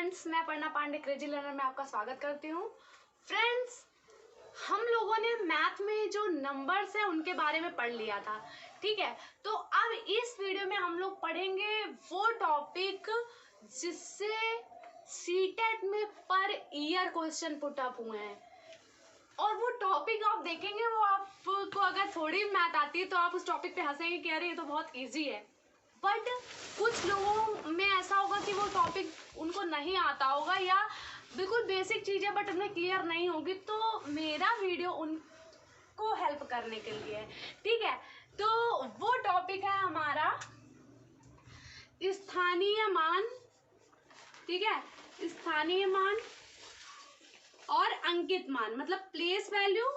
Friends, मैं Aparna Pandey crazy learner में आपका स्वागत करती हूँ। फ्रेंड्स, हम लोगों ने मैथ में जो नंबर्स है उनके बारे में पढ़ लिया था, ठीक है। तो अब इस वीडियो में हम लोग पढ़ेंगे वो टॉपिक जिससे सीटेट में per year question put up हुए हैं। और वो टॉपिक आप देखेंगे, वो आपको अगर थोड़ी मैथ आती है तो आप उस टॉपिक पे हंसेंगे कि अरे ये तो बहुत ईजी है। बट कुछ लोगों में ऐसा होगा कि वो टॉपिक उनको नहीं आता होगा या बिल्कुल बेसिक चीज़ है बट उन्हें क्लियर नहीं होगी, तो मेरा वीडियो उनको हेल्प करने के लिए है, ठीक है। तो वो टॉपिक है हमारा स्थानीय मान, ठीक है। स्थानीय मान और अंकित मान, मतलब place value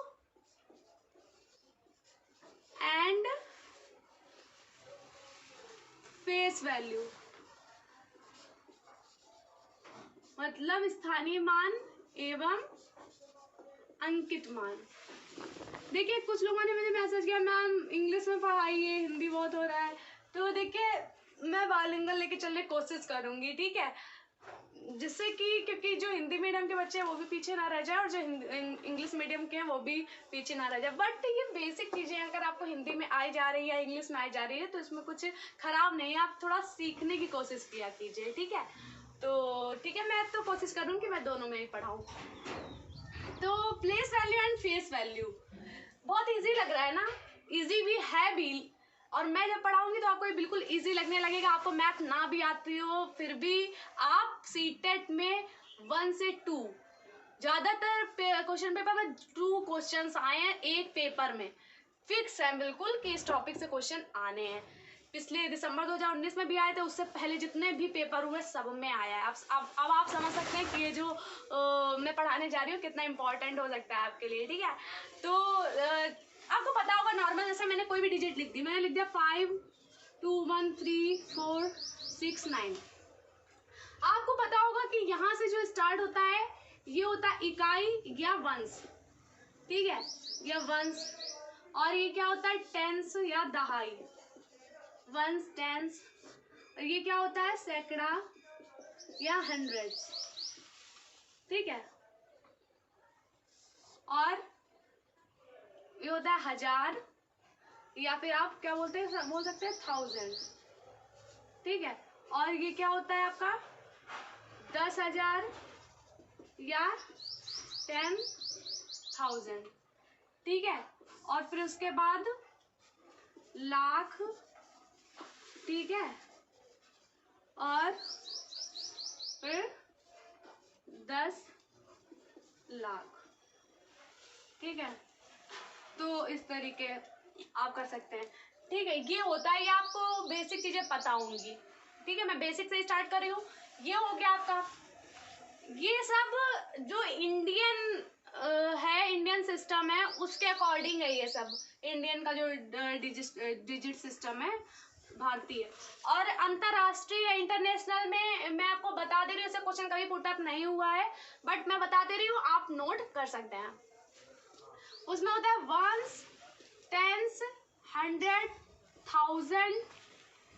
and face value, मतलब स्थानीय मान एवं अंकित मान। देखिए, कुछ लोगों ने मुझे मैसेज किया, मैम इंग्लिश में पढ़ाइए, हिंदी बहुत हो रहा है। तो देखिए, मैं बाइलिंगुअल लेके चलने की कोशिश करूंगी, ठीक है, जिससे कि क्योंकि जो हिंदी मीडियम के बच्चे हैं वो भी पीछे ना रह जाए और जो इंग्लिश मीडियम के हैं वो भी पीछे ना रह जाए। बट ये बेसिक चीज़ें अगर आपको हिंदी में आई जा रही है या इंग्लिश में आई जा रही है तो इसमें कुछ खराब नहीं है, आप थोड़ा सीखने की कोशिश किया कीजिए, ठीक है। तो ठीक है, मैं तो कोशिश करूँ कि मैं दोनों में ही पढ़ाऊँ। तो place value and face value बहुत ईजी लग रहा है ना, ईजी भी है भी, और मैं जब पढ़ाऊंगी तो आपको ये बिल्कुल इजी लगने लगेगा। आपको मैथ ना भी आती हो फिर भी आप सीटेट में 1 से 2 ज़्यादातर क्वेश्चन पेपर में 2 क्वेश्चंस आए हैं एक पेपर में, फिक्स है बिल्कुल कि इस टॉपिक से क्वेश्चन आने हैं। पिछले दिसंबर 2019 में भी आए थे, उससे पहले जितने भी पेपर हुए सब में आया है। अब आप समझ सकते हैं कि ये जो मैं पढ़ाने जा रही हूँ कितना इंपॉर्टेंट हो सकता है आपके लिए, ठीक है। तो आपको पता होगा, नॉर्मल जैसे मैंने कोई भी डिजिट लिख दी, मैंने लिख दिया 5 2 1 3 4 6 9। आपको पता होगा कि यहाँ से जो स्टार्ट होता है ये होता है इकाई या वंश, ठीक है, या वंश। और ये क्या होता है, टेंस या दहाई, वंश टेंस। और ये क्या होता है, सैकड़ा या हंड्रेड्स, ठीक है। और ये होता है हजार, या फिर आप क्या बोल सकते हैं 1000, ठीक है। और ये क्या होता है आपका 10,000 या 10,000, ठीक है। और फिर उसके बाद लाख, ठीक है, और फिर 10 लाख, ठीक है। तो इस तरीके आप कर सकते हैं, ठीक है। ये होता है, ये आपको बेसिक चीज़ें पता होंगी, ठीक है। मैं बेसिक से स्टार्ट कर रही हूँ। ये हो गया आपका, ये सब जो इंडियन है, इंडियन सिस्टम है उसके अकॉर्डिंग है ये सब। इंडियन का जो डिजिट सिस्टम है भारतीय, और अंतरराष्ट्रीय या इंटरनेशनल में मैं आपको बता दे रही हूँ, ऐसा क्वेश्चन कभी पुट अप नहीं हुआ है बट मैं बता दे रही हूँ, आप नोट कर सकते हैं। उसमें होता है वंस, टेंस, 100, 1000,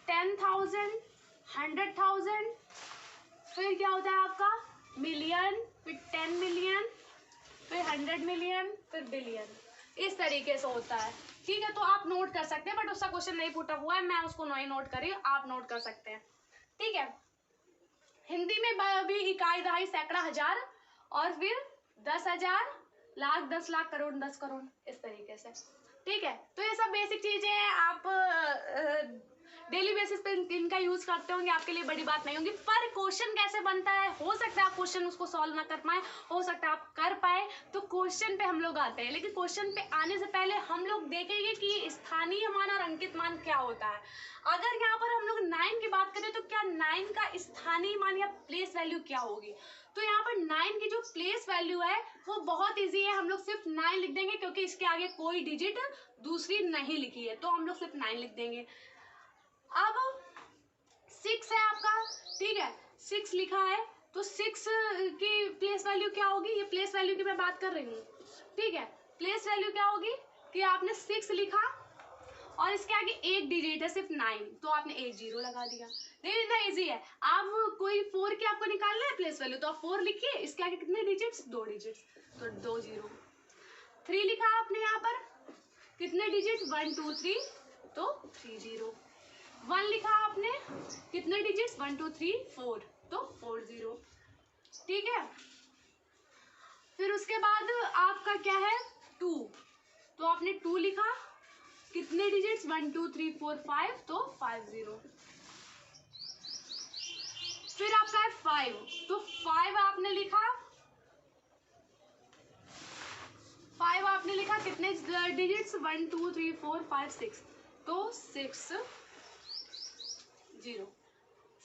10,000, 100,000। फिर क्या होता है आपका मिलियन, फिर 10 मिलियन, फिर 100 मिलियन, फिर बिलियन। इस तरीके से होता है, ठीक है। तो आप नोट कर सकते हैं, बट उसका क्वेश्चन नहीं पुट अप हुआ है, मैं उसको नहीं नोट कर रही हूँ, आप नोट कर सकते हैं, ठीक है। हिंदी में भी इकाई, दहाई, सैकड़ा, हजार, और फिर 10,000, लाख, 10 लाख, करोड़, 10 करोड़, इस तरीके से, ठीक है। तो ये सब बेसिक चीजें हैं, आप डेली बेसिस पे इनका यूज करते होंगे, आपके लिए बड़ी बात नहीं होगी। पर क्वेश्चन कैसे बनता है, हो सकता है आप क्वेश्चन उसको सॉल्व ना कर पाए, हो सकता है आप कर पाए। तो क्वेश्चन पे हम लोग आते हैं, लेकिन क्वेश्चन पे आने से पहले हम लोग देखेंगे कि स्थानीय मान और अंकित मान क्या होता है। अगर यहाँ पर हम लोग 9 की बात करें तो क्या 9 का स्थानीय मान या प्लेस वैल्यू क्या होगी। तो यहाँ पर 9 की जो प्लेस वैल्यू है वो बहुत इजी है, हम लोग सिर्फ 9 लिख देंगे क्योंकि इसके आगे कोई डिजिट दूसरी नहीं लिखी है, तो हम लोग सिर्फ 9 लिख देंगे। अब 6 है आपका, ठीक है, 6 लिखा है तो 6 की प्लेस वैल्यू क्या होगी, ये प्लेस वैल्यू की मैं बात कर रही हूँ, ठीक है। प्लेस वैल्यू क्या होगी कि आपने 6 लिखा और इसके आगे एक डिजिट है सिर्फ 9, तो आपने एक जीरो लगा दिया। नहीं, इतना इजी है। आप कोई 4 के आपको निकालना है प्लेस वैल्यू, तो आप 4 लिखिए, इसके आगे कितने डिजिट्स, 2 डिजिट्स, तो 2 जीरो। 3 लिखा आपने यहाँ पर, कितने डिजिट, 1 2 3, तो 3 जीरो। 1 लिखा आपने, कितने डिजिट्स, 1 2 3 4, तो 4 जीरो। ठीक है, फिर उसके बाद आपका क्या है, 2, तो आपने 2 लिखा, कितने डिजिट्स, 1 2 3 4 5, तो 5 जीरो। फिर आपका है 5, तो 5 आपने लिखा, 5 आपने लिखा, कितने डिजिट्स, 1 2 3 4 5 6, तो 6 जीरो।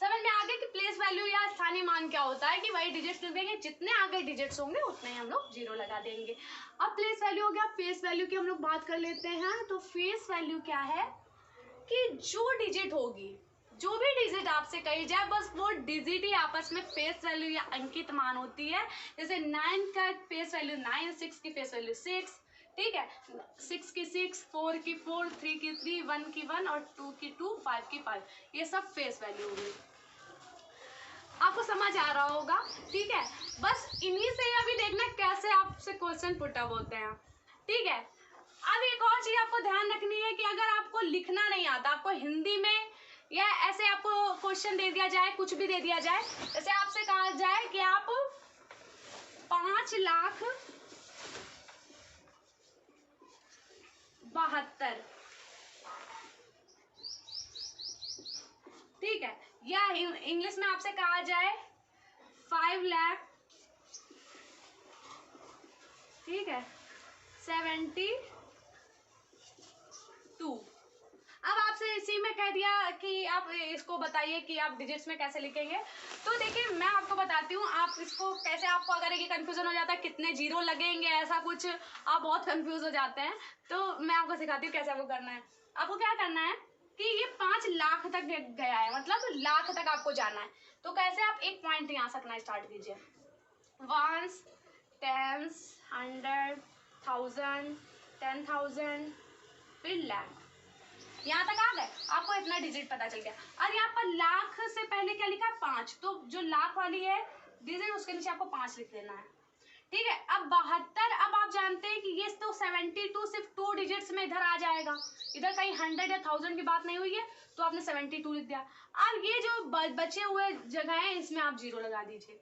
समझ में आ गया कि प्लेस वैल्यू या स्थानीय मान क्या होता है, कि वही डिजिट्स लिख देंगे, जितने आगे डिजिट्स होंगे उतने ही हम लोग जीरो लगा देंगे। अब प्लेस वैल्यू हो गया, फेस वैल्यू की हम लोग बात कर लेते हैं। तो फेस वैल्यू क्या है, कि जो डिजिट होगी, जो भी डिजिट आपसे कही जाए, बस वो डिजिट ही आपस में फेस वैल्यू या अंकित मान होती है। जैसे 9 का फेस वैल्यू 9, 6 की फेस वैल्यू 6, ठीक है, 6 की 6, 4 की 4, 3 की 3, 1 की 1 और 2 की 2, 5 की 5, ये सब फेस वैल्यू होगी। आपको समझ आ रहा होगा, ठीक है। बस इन्हीं से अभी देखना कैसे आपसे क्वेश्चन पुट अप होते हैं, ठीक है। अब एक और चीज आपको ध्यान रखनी है कि अगर आपको लिखना नहीं आता, आपको हिंदी में या ऐसे आपको क्वेश्चन दे दिया जाए, कुछ भी दे दिया जाए, जैसे आपसे कहा जाए कि आप 5,72,000, ठीक है, या इंग्लिश में आपसे कहा जाए 5 लाख, ठीक है, 72। अब आपसे इसी में कह दिया कि आप इसको बताइए कि आप डिजिट्स में कैसे लिखेंगे। तो देखिए मैं आपको बताती हूँ, आप इसको कैसे, आपको अगर ये कंफ्यूजन हो जाता है कितने जीरो लगेंगे, ऐसा कुछ आप बहुत कंफ्यूज हो जाते हैं, तो मैं आपको सिखाती हूँ कैसे आपको करना है। आपको क्या करना है कि ये 5 लाख तक गया है, मतलब लाख तक आपको जाना है। तो कैसे, आप एक पॉइंट यहाँ सकना स्टार्ट कीजिए, 1s, 10s, 100, 1000, 10,000, फिर लाख, यहाँ तक आ गए, आपको इतना डिजिट पता चल गया। और यहाँ पर लाख से पहले क्या लिखा है, 5, तो जो लाख वाली है डिजिट उसके नीचे आपको 5 लिख देना है, ठीक है। अब 72, अब आप जानते हैं कि ये तो 72 सिर्फ 2 डिजिट्स में इधर आ जाएगा, इधर कहीं 100 या 1000 की बात नहीं हुई है, तो आपने 72 लिख दिया। अब ये जो बचे हुए जगह है इसमें आप जीरो लगा दीजिए,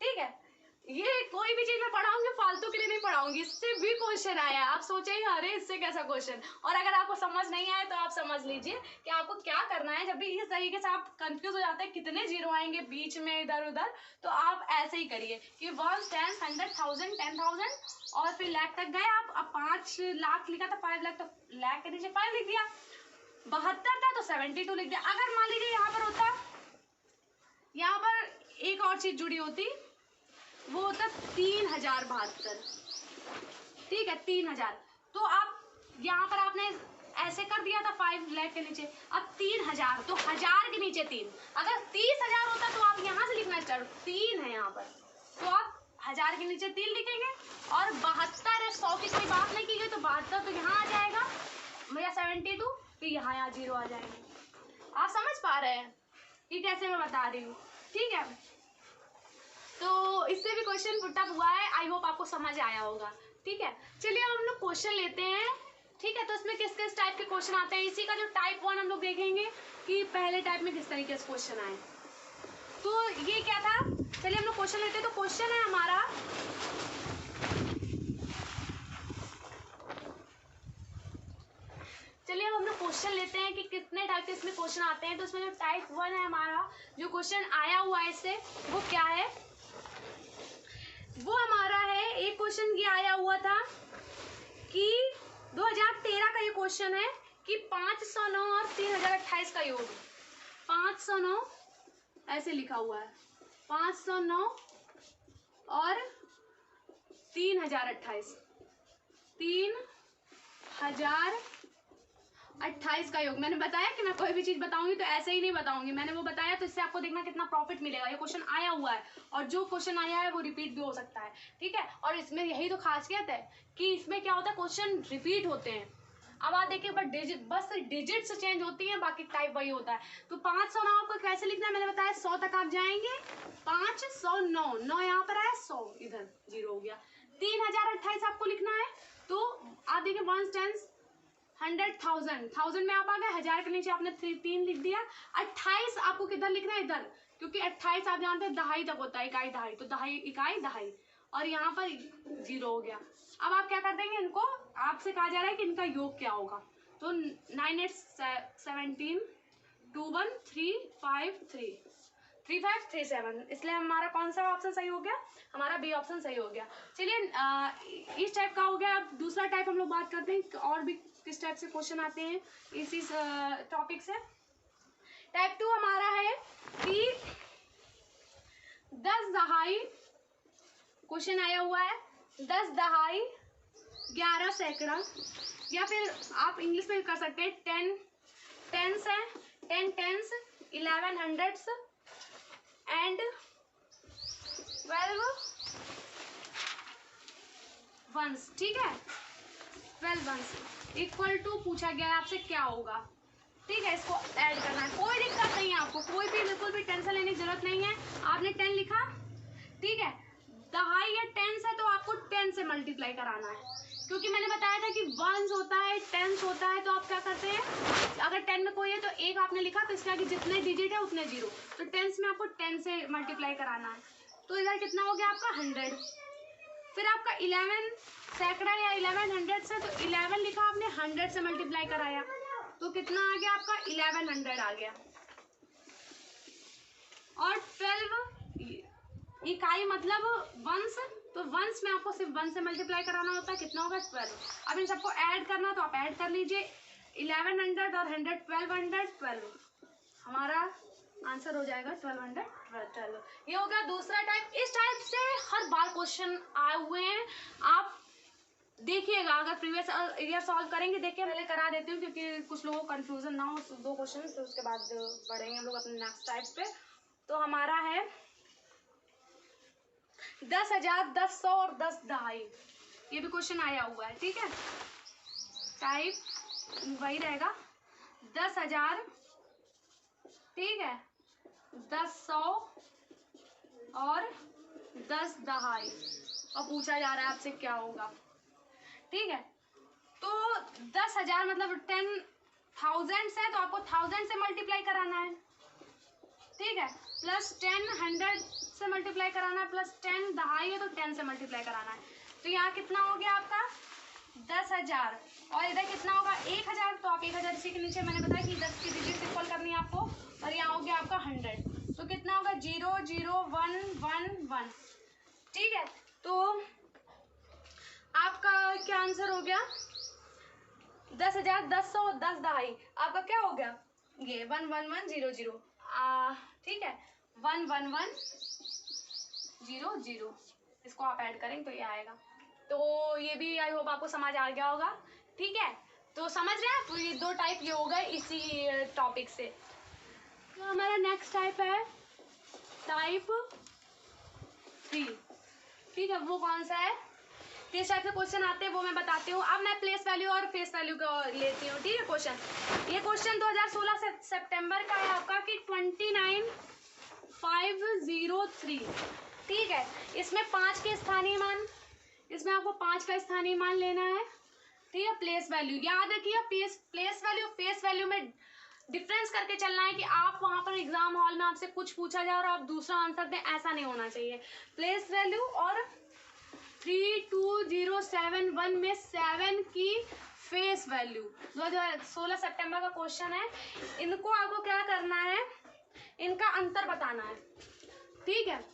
ठीक है। ये कोई भी चीज मैं पढ़ाऊंगी फालतू के लिए नहीं पढ़ाऊंगी, इससे भी क्वेश्चन आया, आप सोचेंगे अरे इससे कैसा क्वेश्चन। और अगर आपको समझ नहीं आए तो आप समझ लीजिए कि आपको क्या करना है, जब भी इस तरीके से आप कंफ्यूज हो जाते हैं कितने जीरो आएंगे बीच में इधर उधर, तो आप ऐसे ही करिए कि 1, 10, 100, 1000, 10,000 और फिर लाख तक गए आप। अब 5 लाख लिखा था, 5 लाख, तो लाख के नीचे 5 लिख दिया। 72 था तो 72 लिख दिया। अगर मान लीजिए यहाँ पर होता, यहाँ पर एक और चीज जुड़ी होती, वो होता 3072, ठीक है, 3000। तो आप यहाँ पर आपने ऐसे कर दिया था 5 लाख के नीचे, अब 3000, तो 1000 के नीचे 3। अगर 30,000 होता तो आप यहाँ से लिखना स्टार्ट, 3 है यहाँ पर, तो आप 1000 के नीचे 3 लिखेंगे। और 72 है, 100 की कोई बात नहीं की गई, तो 72 तो यहाँ आ जाएगा भैया, 72 फिर यहाँ जीरो आ जाएंगे। आप समझ पा रहे हैं कि कैसे मैं बता रही हूँ, ठीक है। तो इससे भी क्वेश्चन पुट अप हुआ है, आई होप आपको समझ आया होगा, ठीक है। चलिए हम लोग क्वेश्चन लेते हैं, ठीक है। तो इसमें किस किस टाइप के क्वेश्चन आते हैं, इसी का जो टाइप 1 हम लोग देखेंगे कि पहले टाइप में किस तरीके से क्वेश्चन आए। तो ये क्या था, चलिए हम लोग क्वेश्चन लेते हैं। तो क्वेश्चन है हमारा, चलिए अब हम लोग क्वेश्चन लेते हैं कि कितने टाइप के इसमें क्वेश्चन आते हैं। तो इसमें जो टाइप 1 है हमारा, जो क्वेश्चन आया हुआ है इससे, वो क्या है, वो हमारा है, एक क्वेश्चन ये आया हुआ था कि 2013 का ये क्वेश्चन है कि 509 और 3028 का योग, 509 ऐसे लिखा हुआ है, 509 और 3028, 3028 का योग। मैंने बताया कि मैं कोई भी चीज बताऊंगी तो ऐसे ही नहीं बताऊंगी, मैंने वो बताया, तो इससे आपको देखना कितना प्रॉफिट मिलेगा। ये क्वेश्चन आया हुआ है और जो क्वेश्चन आया है वो रिपीट भी हो सकता है, ठीक है। और इसमें यही तो खासियत है कि इसमें क्या होता है, क्वेश्चन रिपीट होते हैं। अब आप देखिए बस डिजिट्स चेंज होती हैं, बाकी टाइप वही होता है। तो 509 आपको कैसे लिखना है, मैंने बताया 100 तक आप जाएंगे, 509, 9 यहाँ पर आया, 100 इधर 0 हो गया। 3028 आपको लिखना है, तो आप देखिए 1 10 100 1000, 1000 में आप आ गए, 1000 के नीचे आपने 3 लिख दिया। 28 आपको किधर लिखना है, इधर, क्योंकि 28 आप जानते हैं दहाई तक होता है, इकाई दहाई, तो दहाई इकाई दहाई, और यहाँ पर 0 हो गया। अब आप क्या कर देंगे, इनको आपसे कहा जा रहा है कि इनका योग क्या होगा, तो 9 8 17 2 1 3 5 3 3 5 3 7, इसलिए हमारा कौन सा ऑप्शन सही हो गया, हमारा बी ऑप्शन सही हो गया। चलिए इस टाइप का हो गया। अब दूसरा टाइप हम लोग बात करते हैं और भी किस टाइप से क्वेश्चन आते हैं इसी टॉपिक से। टाइप 2 हमारा है कि 10 दहाई, क्वेश्चन आया हुआ है 10 दहाई 11 सैकड़ा, या फिर आप इंग्लिश में कर सकते हैं 10 टेंस है, 10 टेंस 11 हंड्रेड्स एंड 12 वंस। ठीक है, 12 वंस इक्वल टू पूछा गया है आपसे क्या होगा। ठीक है, इसको ऐड करना है, कोई दिक्कत नहीं है आपको, कोई भी बिल्कुल भी टेंशन लेने की जरूरत नहीं है। आपने 10 लिखा, ठीक है, दहाई या टेंस है तो आपको 10 से मल्टीप्लाई कराना है, क्योंकि मैंने बताया था कि वंस होता है, टेंस होता है, तो आप क्या करते हैं, अगर 10 में कोई है तो 1 आपने लिखा, तो इसके आगे जितने डिजिट है उतने 0, तो टेंस में आपको 10 से मल्टीप्लाई कराना है, तो इधर कितना हो गया आपका 100। फिर आपका 11 सैकड़ा या 11 हंड्रेड है, तो 11 लिखा आपने, 100 से मल्टीप्लाई कराया, तो कितना आ गया आपका 1100 आ गया। और 12 इकाई मतलब वंस, तो वंस में आपको सिर्फ 1 से मल्टीप्लाई कराना होता है, कितना होगा 12। अब इन सबको ऐड करना तो आप ऐड कर लीजिए, 1100 और 100 1200, हमारा आंसर हो जाएगा 1212। ये हो गया दूसरा टाइप। इस टाइप से हर बार क्वेश्चन आए हुए हैं, आप देखिएगा, अगर प्रीवियस ईयर सॉल्व करेंगे, देखिए पहले करा देती हूँ क्योंकि कुछ लोगों को कंफ्यूजन ना हो, 2 क्वेश्चन, तो उसके बाद बढ़ेंगे हम लोग अपने नेक्स्ट टाइप पे। तो हमारा है 10,000, 10,100 और 10 दहाई, ये भी क्वेश्चन आया हुआ है। ठीक है, टाइप वही रहेगा 10,000, ठीक है, 10,100 और 10 दहाई, और पूछा जा रहा है आपसे क्या होगा। ठीक है, तो 10,000 मतलब 10,000 है, तो आपको 1000 से मल्टीप्लाई कराना है, ठीक है, प्लस 10 100 से मल्टीप्लाई कराना है, प्लस 10 दहाई है तो 10 से मल्टीप्लाई कराना है। तो यहाँ कितना हो गया आपका 10,000, और इधर कितना होगा 1,000, तो आप 1,000 इसी के नीचे मैंने बताया कि 10 की डिजिट इक्वल करनी है आपको, और यहाँ हो गया आपका 100, तो कितना होगा 0 0 1 1 1। ठीक है, तो आपका क्या आंसर हो गया 10,000, 10,100, 10 दहाई, आपका क्या हो गया ये 1 1 1 0 0, ठीक है, 1 1 1 0 0, इसको आप ऐड करें तो ये आएगा। तो ये भी आई होप आपको समझ आ गया होगा। ठीक है, तो समझ रहे हैं, तो ये 2 टाइप ये हो गए इसी टॉपिक से। तो हमारा नेक्स्ट टाइप है टाइप 3। ठीक है, वो कौन सा है, किस टाइप से क्वेश्चन आते हैं वो मैं बताती हूँ। अब मैं प्लेस वैल्यू और फेस वैल्यू को लेती हूँ। ठीक है, क्वेश्चन, ये क्वेश्चन 2016 से सितंबर का है आपका कि 29503। ठीक है, इसमें 5 के स्थानीय मान, इसमें आपको 5 का स्थानीय मान लेना है। ठीक है, प्लेस वैल्यू याद रखिए, प्लेस वैल्यू फेस वैल्यू में डिफरेंस करके चलना है कि आप वहां पर एग्जाम हॉल में आपसे कुछ पूछा जाए और आप दूसरा आंसर दें, ऐसा नहीं होना चाहिए। प्लेस वैल्यू और 32071 में 7 की फेस वैल्यू, 2016 सितंबर का क्वेश्चन है। इनको आपको क्या करना है, इनका अंतर बताना है। ठीक है,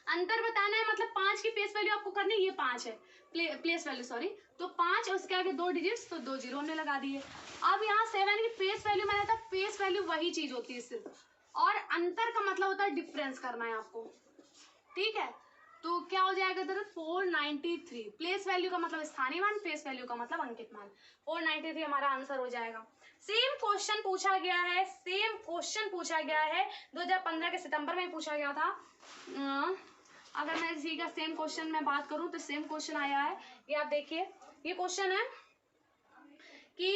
अंतर बताना है, मतलब 5 की फेस वैल्यू आपको करनी है, ये 5 है प्लेस वैल्यू, सॉरी, तो 5, उसके आगे 2 डिजिट्स, तो 2 जीरो हमने लगा दिए। अब यहाँ 7 की फेस वैल्यू मैंने था, फेस वैल्यू वही चीज होती है सिर्फ, और अंतर का मतलब होता है डिफरेंस करना है आपको। ठीक है, तो क्या हो जाएगा इधर 493, प्लेस वैल्यू का मतलब स्थानीय मान, फेस वैल्यू का मतलब अंकित मान, 493 हमारा आंसर हो जाएगा। सेम क्वेश्चन पूछा गया है, सेम क्वेश्चन पूछा गया है 2015 के सितंबर में पूछा गया था। अगर मैं इसी का सेम क्वेश्चन में बात करूं तो सेम क्वेश्चन आया है, ये आप देखिए, ये क्वेश्चन है कि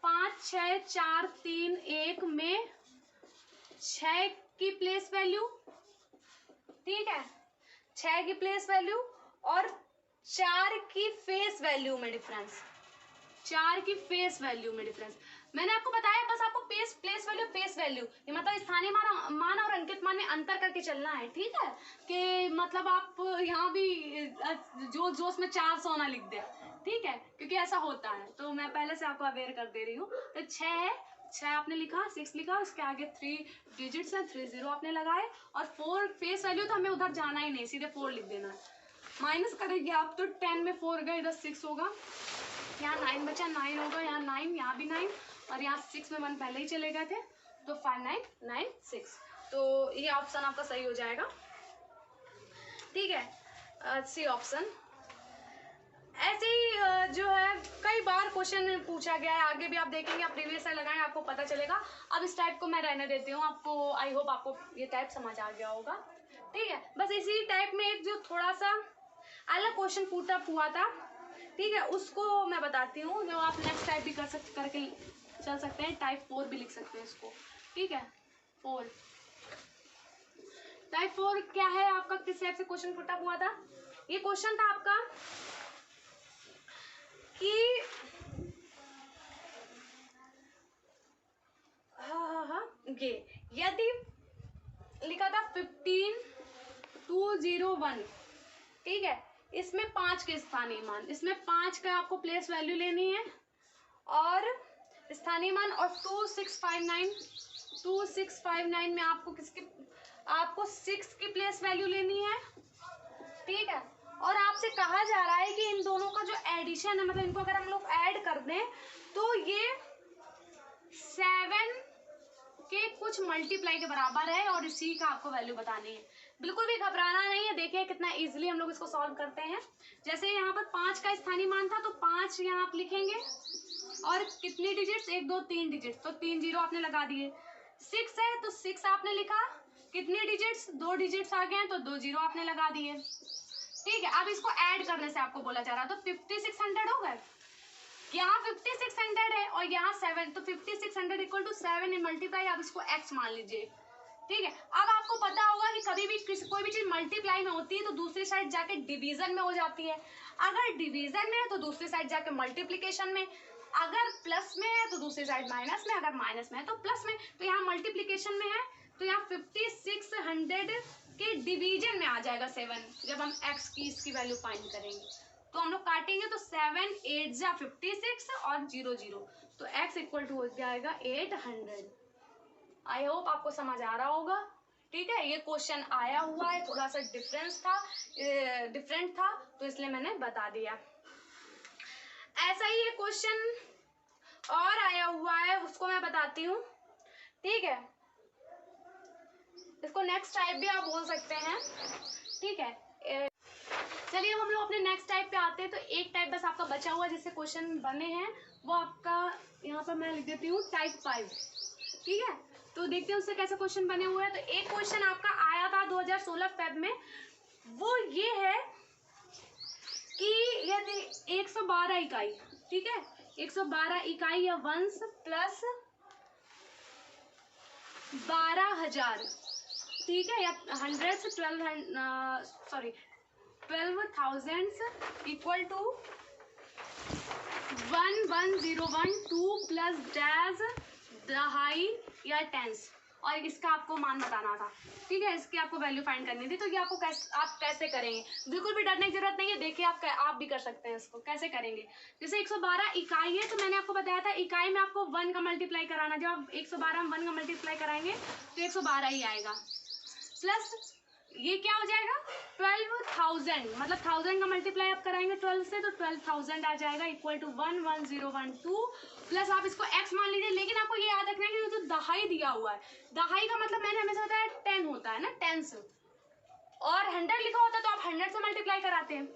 5 6 4 3 1 में 6 की प्लेस वैल्यू, ठीक है, 6 की प्लेस वैल्यू और 4 की फेस वैल्यू में डिफरेंस, 4 की फेस वैल्यू में डिफरेंस। मैंने आपको बताया बस आपको प्लेस वैल्यू फेस वैल्यू, ये मतलब स्थानीय मान और अंकित मान में अंतर करके चलना है, ठीक है, कि मतलब आप यहाँ भी जो उसमें 400 ना लिख दे, ठीक है, क्योंकि ऐसा होता है, तो मैं पहले से आपको अवेयर कर दे रही हूँ। तो 6 है, 6 आपने लिखा, 6 लिखा, उसके आगे 3 डिजिट्स हैं, 3 0 आपने लगाए, और 4 फेस वैल्यू, तो हमें उधर जाना ही नहीं, सीधे 4 लिख देना है। माइनस करेंगे आप तो 10 में 4 गए, इधर 6 होगा, यहाँ 9 बचा, 9 होगा, यहाँ 9, यहाँ भी 9, और यहाँ 6 में 1 पहले ही चले गए थे, तो 5 9 9 6, तो ये ऑप्शन आपका सही हो जाएगा, ठीक है, सी ऑप्शन। ऐसे ही जो है कई बार क्वेश्चन पूछा गया है, आगे भी आप देखेंगे, आप प्रीवियस ईयर लगाएं, आपको पता चलेगा। अब इस टाइप को मैं रहने देती हूँ, आपको आई होप आपको ये टाइप समझ आ गया होगा, ठीक है। बस इसी टाइप में एक जो थोड़ा सा अलग क्वेश्चन पुट अप हुआ था, ठीक है, उसको मैं बताती हूँ, जो आप नेक्स्ट टाइप भी करके चल सकते हैं, टाइप 4 भी लिख सकते हैं इसको, ठीक है। 4 टाइप 4 क्या है आपका, किस टाइप से क्वेश्चन पुट अप हुआ था? ये क्वेश्चन था आपका कि ये यदि लिखा था 15201, ठीक है, इसमें 5 के स्थानीय मान, इसमें 5 का आपको प्लेस वैल्यू लेनी है, और स्थानीय मान, और 2659 में आपको आपको 6 की प्लेस वैल्यू लेनी है, ठीक है। और आपसे कहा जा रहा है कि इन दोनों का जो एडिशन है, मतलब इनको अगर हम लोग ऐड कर दें तो ये 7 के कुछ मल्टीप्लाई के बराबर है, और इसी का आपको वैल्यू बतानी है। बिल्कुल भी घबराना नहीं है, देखिए कितना इजीली हम लोग इसको सॉल्व करते हैं। जैसे यहाँ पर 5 का स्थानीय मान था, तो 5 यहाँ आप लिखेंगे, और कितनी डिजिट्स, 1 2 3 डिजिट्स, तो 3 0 आपने लगा दिए। 6 है तो 6 आपने लिखा, कितनी डिजिट्स, 2 डिजिट्स आ गए हैं, तो 2 0 आपने लगा दिए, ठीक है। अब इसको ऐड करने से आपको बोला जा रहा, तो 5600 हो गए, यहाँ 5600 है और यहाँ 7, तो 5600 इक्वल टू 7 इन मल्टीप्लाई, आप इसको x मान लीजिए, ठीक है। अब आपको पता होगा कि कभी भी कोई भी चीज मल्टीप्लाई में होती है तो दूसरी साइड जाके डिवीजन में हो जाती है, अगर डिवीजन में है तो दूसरी साइड जाके मल्टीप्लीकेशन में, अगर प्लस में है तो दूसरी साइड माइनस में, अगर माइनस में है तो प्लस में, तो यहाँ मल्टीप्लीकेशन में है, तो यहाँ 5600 के डिवीजन में आ जाएगा 7, जब हम x की इसकी वैल्यू फाइंड करेंगे, तो हम लोग काटेंगे, तो 7 8 जा 56 और 0 0, तो x इक्वल टू हो जाएगा 800। आई होप आपको समझ आ रहा होगा, ठीक है। ये क्वेश्चन आया हुआ है, थोड़ा सा डिफरेंट था, तो इसलिए मैंने बता दिया। ऐसा ही एक क्वेश्चन और आया हुआ है, उसको मैं बताती हूँ, ठीक है। इसको नेक्स्ट टाइप भी आप बोल सकते हैं, ठीक है। चलिए हम लोग अपने नेक्स्ट टाइप पे आते हैं। तो एक टाइप बस आपका बचा हुआ जिससे क्वेश्चन बने हैं, वो आपका यहाँ पर मैं लिख देती हूँ टाइप 5, ठीक है। तो देखते हैं उससे कैसे क्वेश्चन बने हुए हैं। तो एक क्वेश्चन आपका आया था 2016 फेब में, वो ये है कि यदि 112 इकाई, ठीक है, 112 इकाई या वंश प्लस 12,000, ठीक है, या 100 से 12,000 इक्वल टू 11012 प्लस डैश दहाई या टेंस, और इसका आपको मान बताना था, ठीक है। इसकी आपको वैल्यू फाइंड करनी थी। तो ये आपको आप कैसे करेंगे, बिल्कुल भी डरने की जरूरत नहीं है। देखिए आप भी कर सकते हैं इसको, कैसे करेंगे। जैसे 112 इकाई है, तो मैंने आपको बताया था इकाई में आपको 1 का मल्टीप्लाई कराना, जब आप 112 में 1 का मल्टीप्लाई कराएंगे तो 112 ही आएगा, प्लस ये क्या हो जाएगा 12,000, मतलब 1000 का मल्टीप्लाई आप कराएंगे 12 से, तो 12,000 आ जाएगा इक्वल टू 11012, प्लस आप इसको x मान लीजिए। लेकिन आपको ये याद रखना है कि जो दहाई दिया हुआ है, दहाई का मतलब मैंने हमेशा बताया 10 होता है ना, 10 और 100 लिखा होता है, तो आप 100 से मल्टीप्लाई कराते हैं।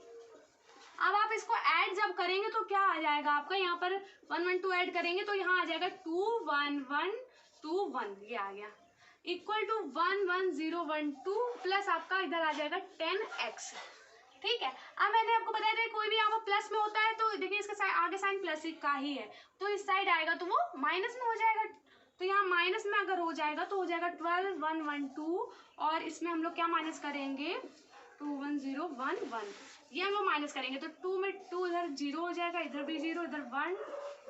अब आप इसको ऐड जब करेंगे तो क्या आ जाएगा आपका, यहाँ पर 112 ऐड करेंगे तो यहाँ आ जाएगा 21121, ये आ गया इक्वल टू 11012 प्लस आपका इधर आ जाएगा 10x, ठीक है। अब मैंने आपको बताया था कोई भी यहाँ पर प्लस में होता है तो देखिए इसका आगे साइन प्लस का ही है, तो इस साइड आएगा तो वो माइनस में हो जाएगा। तो यहाँ माइनस में अगर हो जाएगा तो हो जाएगा 12 1 1 2, और इसमें हम लोग क्या माइनस करेंगे 2 1 0 1 1, ये हम लोग माइनस करेंगे तो 2 में 2 इधर 0 हो जाएगा, इधर भी 0, इधर 1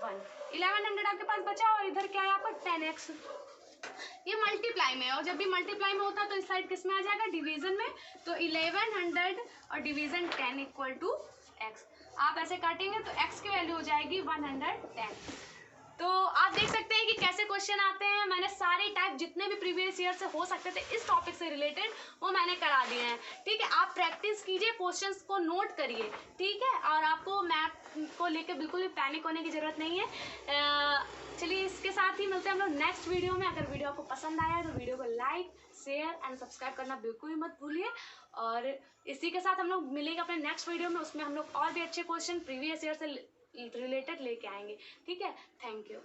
1, 1100 आपके पास बचा, और इधर क्या है यहाँ पर 10x। ये मल्टीप्लाई में है, और जब भी मल्टीप्लाई में होता है तो इस साइड किस में आ जाएगा डिवीजन में, तो 1100 और डिवीजन 10 इक्वल टू x। आप ऐसे काटेंगे तो x की वैल्यू हो जाएगी 110। तो आप देख सकते हैं कि कैसे क्वेश्चन आते हैं। मैंने सारे टाइप जितने भी प्रीवियस ईयर से हो सकते थे इस टॉपिक से रिलेटेड वो मैंने करा दिए हैं। ठीक है, आप प्रैक्टिस कीजिए, क्वेश्चंस को नोट करिए। ठीक है, और आपको मैथ को लेकर बिल्कुल भी पैनिक होने की ज़रूरत नहीं है। चलिए इसके साथ ही मिलते हैं हम लोग नेक्स्ट वीडियो में। अगर वीडियो आपको पसंद आया तो वीडियो को लाइक शेयर एंड सब्सक्राइब करना बिल्कुल भी मत भूलिए। और इसी के साथ हम लोग मिलेंगे अपने नेक्स्ट वीडियो में, उसमें हम लोग और भी अच्छे क्वेश्चन प्रीवियस ईयर से रिलेटेड लेके आएंगे। ठीक है, थैंक यू।